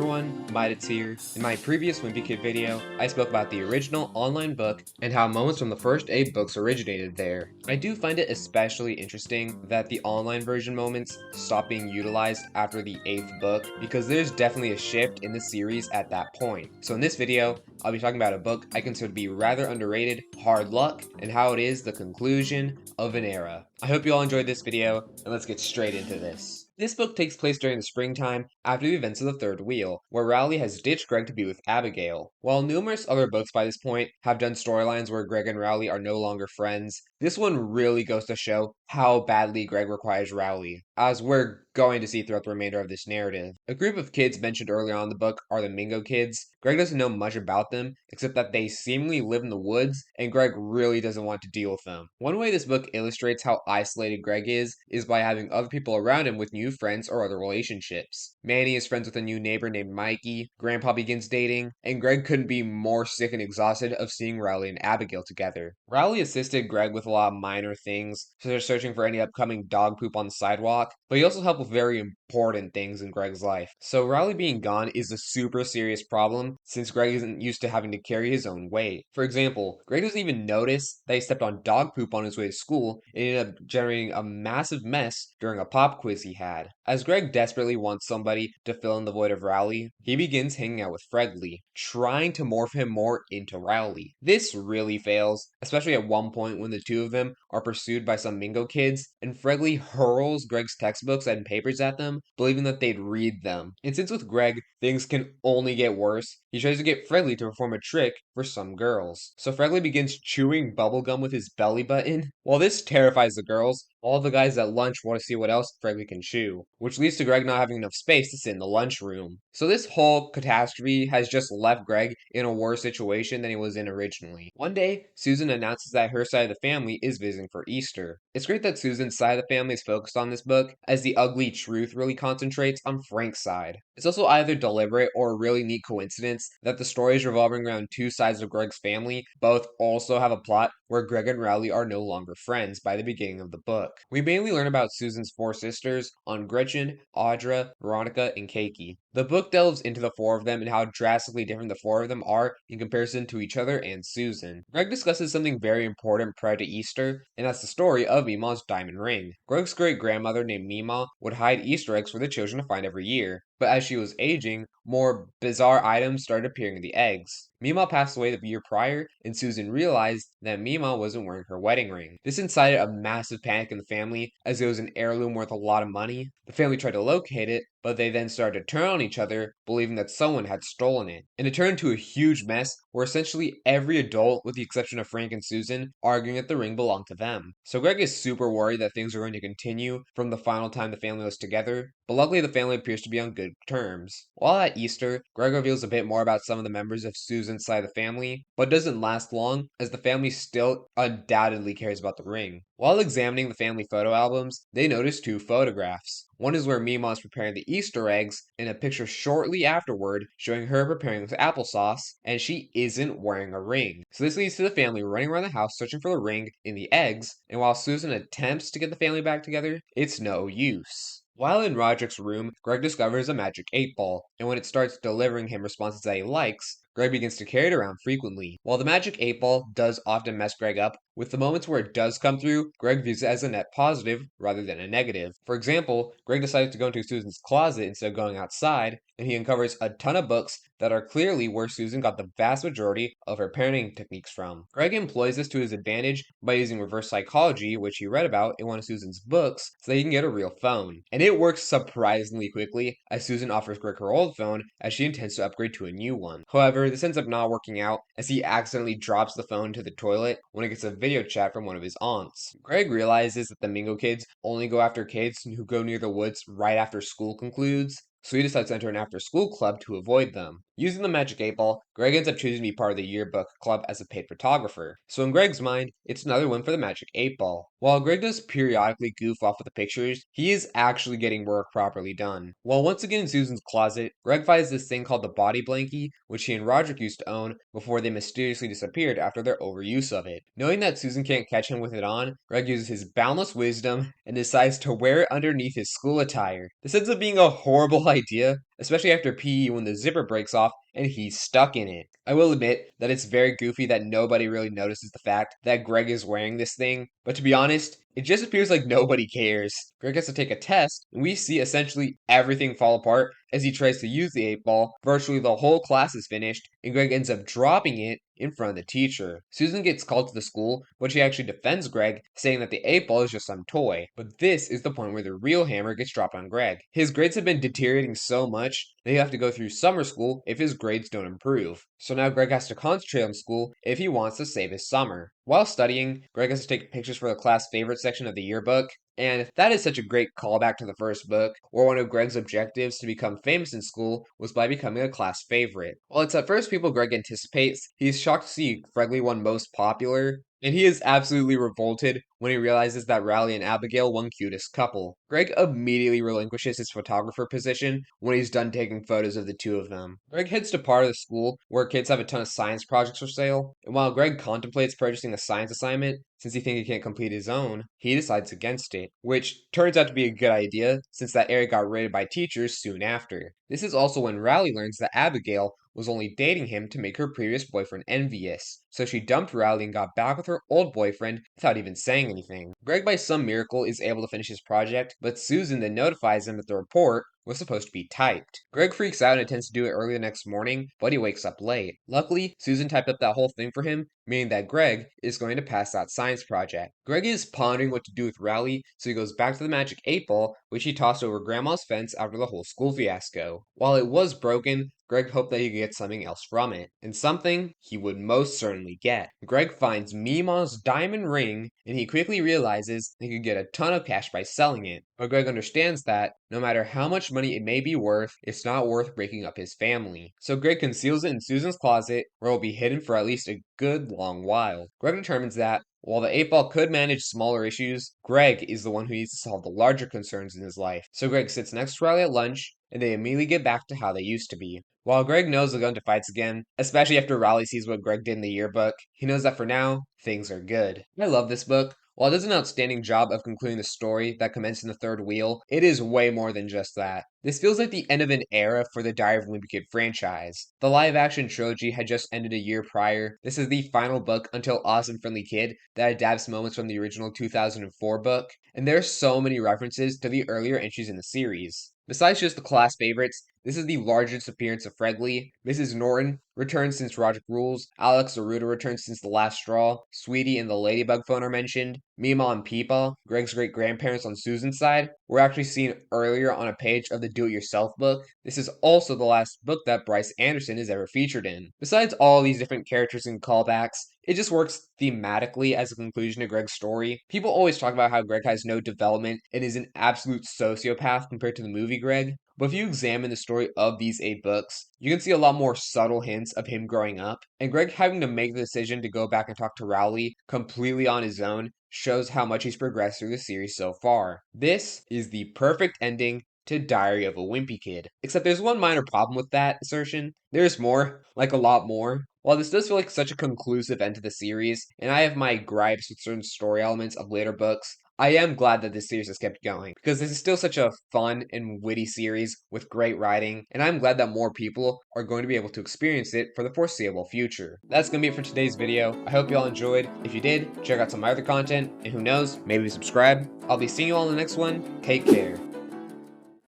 everyone, Midits here. In my previous Wimpy Kid video, I spoke about the original online book and how moments from the first 8 books originated there. I do find it especially interesting that the online version moments stop being utilized after the 8th book because there's definitely a shift in the series at that point. So in this video, I'll be talking about a book I consider to be rather underrated, Hard Luck, and how it is the conclusion of an era. I hope you all enjoyed this video, and let's get straight into this. This book takes place during the springtime after the events of the Third Wheel, where Rowley has ditched Greg to be with Abigail. While numerous other books by this point have done storylines where Greg and Rowley are no longer friends, this one really goes to show how badly Greg requires Rowley, as we're going to see throughout the remainder of this narrative. A group of kids mentioned earlier on in the book are the Mingo kids. Greg doesn't know much about them, except that they seemingly live in the woods, and Greg really doesn't want to deal with them. One way this book illustrates how isolated Greg is by having other people around him with new friends or other relationships. Manny is friends with a new neighbor named Mikey, Grandpa begins dating, and Greg couldn't be more sick and exhausted of seeing Rowley and Abigail together. Rowley assisted Greg with a lot of minor things, such as searching for any upcoming dog poop on the sidewalk, but he also helped with very important things in Greg's life. So Rowley being gone is a super serious problem since Greg isn't used to having to carry his own weight. For example, Greg doesn't even notice that he stepped on dog poop on his way to school and ended up generating a massive mess during a pop quiz he had. As Greg desperately wants somebody to fill in the void of Rowley, he begins hanging out with Fregly, trying to morph him more into Rowley. This really fails, especially at one point when the two of them are pursued by some Mingo kids, and Fregly hurls Greg's textbooks and papers at them, believing that they'd read them. And since with Greg, things can only get worse, he tries to get Fregly to perform a trick for some girls. So Fregly begins chewing bubblegum with his belly button. While this terrifies the girls, all the guys at lunch want to see what else Fregly can chew, which leads to Greg not having enough space to sit in the lunchroom. So this whole catastrophe has just left Greg in a worse situation than he was in originally. One day, Susan announces that her side of the family is visiting for Easter. It's great that Susan's side of the family is focused on this book, as the ugly truth really concentrates on Frank's side. It's also either deliberate or a really neat coincidence that the stories revolving around two sides of Greg's family both also have a plot where Greg and Rowley are no longer friends by the beginning of the book. We mainly learn about Susan's 4 sisters on Gretchen, Audra, Veronica, and Keiki. The book delves into the 4 of them and how drastically different the 4 of them are in comparison to each other and Susan. Greg discusses something very important prior to Easter, and that's the story of Mima's diamond ring. Greg's great-grandmother named Mima would hide Easter eggs for the children to find every year, but as she was aging, more bizarre items started appearing in the eggs. Mima passed away the year prior, and Susan realized that Mima wasn't wearing her wedding ring. This incited a massive panic in the family, as it was an heirloom worth a lot of money. The family tried to locate it, but they then started to turn on each other, believing that someone had stolen it. And it turned into a huge mess where essentially every adult, with the exception of Frank and Susan, arguing that the ring belonged to them. So Greg is super worried that things are going to continue from the final time the family was together, but luckily the family appears to be on good terms. While at Easter, Greg reveals a bit more about some of the members of Susan's side of the family, but doesn't last long, as the family still undoubtedly cares about the ring. While examining the family photo albums, they notice 2 photographs. One is where Mima is preparing the Easter eggs, and a picture shortly afterward showing her preparing with applesauce, and she isn't wearing a ring. So this leads to the family running around the house searching for the ring in the eggs, and while Susan attempts to get the family back together, it's no use. While in Roderick's room, Greg discovers a magic 8-ball, and when it starts delivering him responses that he likes, Greg begins to carry it around frequently. While the magic 8-ball does often mess Greg up, with the moments where it does come through, Greg views it as a net positive rather than a negative. For example, Greg decides to go into Susan's closet instead of going outside, and he uncovers a ton of books that are clearly where Susan got the vast majority of her parenting techniques from. Greg employs this to his advantage by using reverse psychology, which he read about in one of Susan's books, so that he can get a real phone. And it works surprisingly quickly, as Susan offers Greg her old phone, as she intends to upgrade to a new one. However, this ends up not working out, as he accidentally drops the phone to the toilet when it gets a video chat from one of his aunts. Greg realizes that the Mingo kids only go after kids who go near the woods right after school concludes, so he decides to enter an after-school club to avoid them. Using the magic 8-ball, Greg ends up choosing to be part of the yearbook club as a paid photographer. So in Greg's mind, it's another win for the magic 8-ball. While Greg does periodically goof off with the pictures, he is actually getting work properly done. While once again in Susan's closet, Greg finds this thing called the body blankie, which he and Roderick used to own before they mysteriously disappeared after their overuse of it. Knowing that Susan can't catch him with it on, Greg uses his boundless wisdom and decides to wear it underneath his school attire. This ends up being a horrible idea, especially after PE when the zipper breaks off and he's stuck in it. I will admit that it's very goofy that nobody really notices the fact that Greg is wearing this thing, but to be honest, it just appears like nobody cares. Greg has to take a test, and we see essentially everything fall apart as he tries to use the 8 ball. Virtually the whole class is finished, and Greg ends up dropping it in front of the teacher. Susan gets called to the school, but she actually defends Greg, saying that the 8 ball is just some toy. But this is the point where the real hammer gets dropped on Greg. His grades have been deteriorating so much that he'll have to go through summer school if his grades don't improve. So now Greg has to concentrate on school if he wants to save his summer. While studying, Greg has to take pictures for the class favorite section of the yearbook, and that is such a great callback to the first book, where one of Greg's objectives to become famous in school was by becoming a class favorite. While it's at first people Greg anticipates, he's shocked to see Fregley won most popular, and he is absolutely revolted when he realizes that Riley and Abigail won cutest couple. Greg immediately relinquishes his photographer position when he's done taking photos of the two of them. Greg heads to part of the school where kids have a ton of science projects for sale, and while Greg contemplates purchasing a science assignment, since he thinks he can't complete his own, he decides against it, which turns out to be a good idea since that area got raided by teachers soon after. This is also when Riley learns that Abigail was only dating him to make her previous boyfriend envious, so she dumped Riley and got back with her old boyfriend without even saying anything. Greg, by some miracle, is able to finish his project, but Susan then notifies him that the report was supposed to be typed. Greg freaks out and intends to do it early the next morning, but he wakes up late. Luckily, Susan typed up that whole thing for him, meaning that Greg is going to pass that science project. Greg is pondering what to do with Riley, so he goes back to the magic 8 ball, which he tossed over Grandma's fence after the whole school fiasco. While it was broken, Greg hoped that he could get something else from it, and something he would most certainly get. Greg finds Meemaw's diamond ring, and he quickly realizes he could get a ton of cash by selling it. But Greg understands that, no matter how much money it may be worth, it's not worth breaking up his family. So Greg conceals it in Susan's closet, where it will be hidden for at least a good long while. Greg determines that, while the 8 ball could manage smaller issues, Greg is the one who needs to solve the larger concerns in his life. So Greg sits next to Riley at lunch, and they immediately get back to how they used to be. While Greg knows they'll go into fights again, especially after Riley sees what Greg did in the yearbook, he knows that for now, things are good. I love this book. While it does an outstanding job of concluding the story that commenced in the third wheel, it is way more than just that. This feels like the end of an era for the Diary of a Wimpy Kid franchise. The live-action trilogy had just ended a year prior. This is the final book until Awesome Friendly Kid that adapts moments from the original 2004 book, and there are so many references to the earlier entries in the series. Besides just the class favorites, this is the largest appearance of Fregley. Mrs. Norton returns since Roderick Rules, Alex Aruda returns since The Last Straw, Sweetie and the Ladybug phone are mentioned, Meemaw and Peepaw, Greg's great-grandparents on Susan's side, were actually seen earlier on a page of the Do-It-Yourself book. This is also the last book that Bryce Anderson is ever featured in. Besides all these different characters and callbacks, it just works thematically as a conclusion to Greg's story. People always talk about how Greg has no development and is an absolute sociopath compared to the movie Greg. But if you examine the story of these 8 books, you can see a lot more subtle hints of him growing up, and Greg having to make the decision to go back and talk to Rowley completely on his own shows how much he's progressed through the series so far. This is the perfect ending to Diary of a Wimpy Kid. Except there's one minor problem with that assertion. There's more, like a lot more. While this does feel like such a conclusive end to the series, and I have my gripes with certain story elements of later books, I am glad that this series has kept going, because this is still such a fun and witty series with great writing, and I'm glad that more people are going to be able to experience it for the foreseeable future. That's going to be it for today's video. I hope you all enjoyed. If you did, check out some of my other content, and who knows, maybe subscribe. I'll be seeing you all in the next one. Take care.